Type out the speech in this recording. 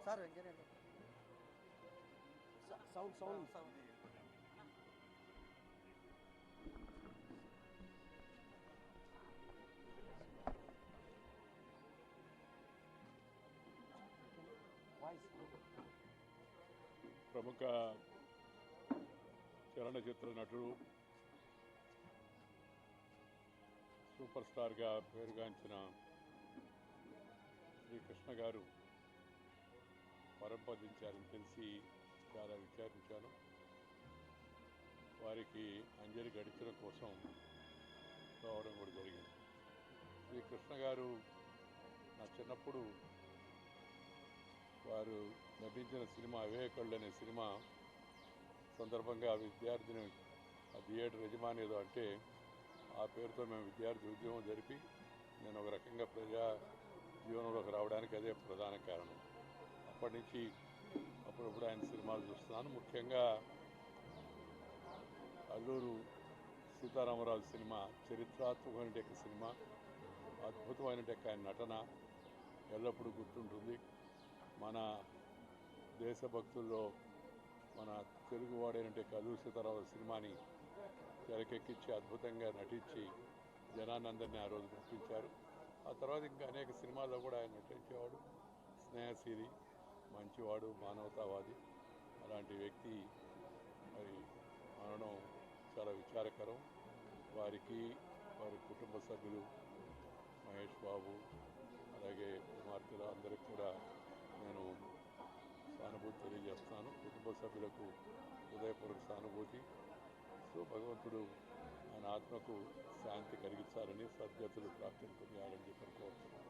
Sir sound sound voice ప్రముఖ చలనచిత్ర నటుడు సూపర్ స్టార్గా పేరుగాంచిన శ్రీకృష్ణ గారు పరంపదించారని తెలిసి చాలా విచారించాను. వారికి అంజలి గడిచడం కోసం రావడం కూడా జరిగింది. శ్రీకృష్ణ గారు నా చిన్నప్పుడు వారు నటించిన సినిమా అవే కళ్ళు అనే సినిమా సందర్భంగా విద్యార్థిని ఆ థియేటర్ యజమాని ఏదో అంటే ఆ పేరుతో మేము విద్యార్థి ఉద్యమం జరిపి నేను ఒక రకంగా ప్రజా జీవనంలోకి రావడానికి అదే ప్రధాన కారణం. అప్పటి నుంచి అప్పుడప్పుడు ఆయన సినిమాలు చూస్తున్నాను. ముఖ్యంగా అల్లూరు సీతారామరాజు సినిమా చరిత్రాత్మకమైన సినిమా, అద్భుతమైన ఆయన నటన ఎల్లప్పుడూ గుర్తుంటుంది. మన దేశభక్తుల్లో మన తెలుగువాడైనటువంటి అల్లూరు సీతారామరాజు సినిమాని తెరకెక్కించి అద్భుతంగా నటించి జనాన్ని అందరినీ ఆ రోజు గుర్తించారు. ఆ తర్వాత ఇంకా అనేక సినిమాల్లో కూడా ఆయన నటించేవాడు. స్నేహశీలి, మంచివాడు, మానవతావాది. అలాంటి వ్యక్తి మరి మరణం చాలా విచారకరం. వారికి వారి కుటుంబ సభ్యులు మహేష్ బాబు అలాగే కుమార్తెలు అందరికీ కూడా నేను సానుభూతి తెలియజేస్తున్నాను. కుటుంబ సభ్యులకు హృదయపూర్వక సానుభూతి. సో భగవంతుడు ఆయన ఆత్మకు శాంతి కలిగించాలని, సద్గతులు ప్రాప్తిని పొందాలని చెప్పి కోరుతున్నాను.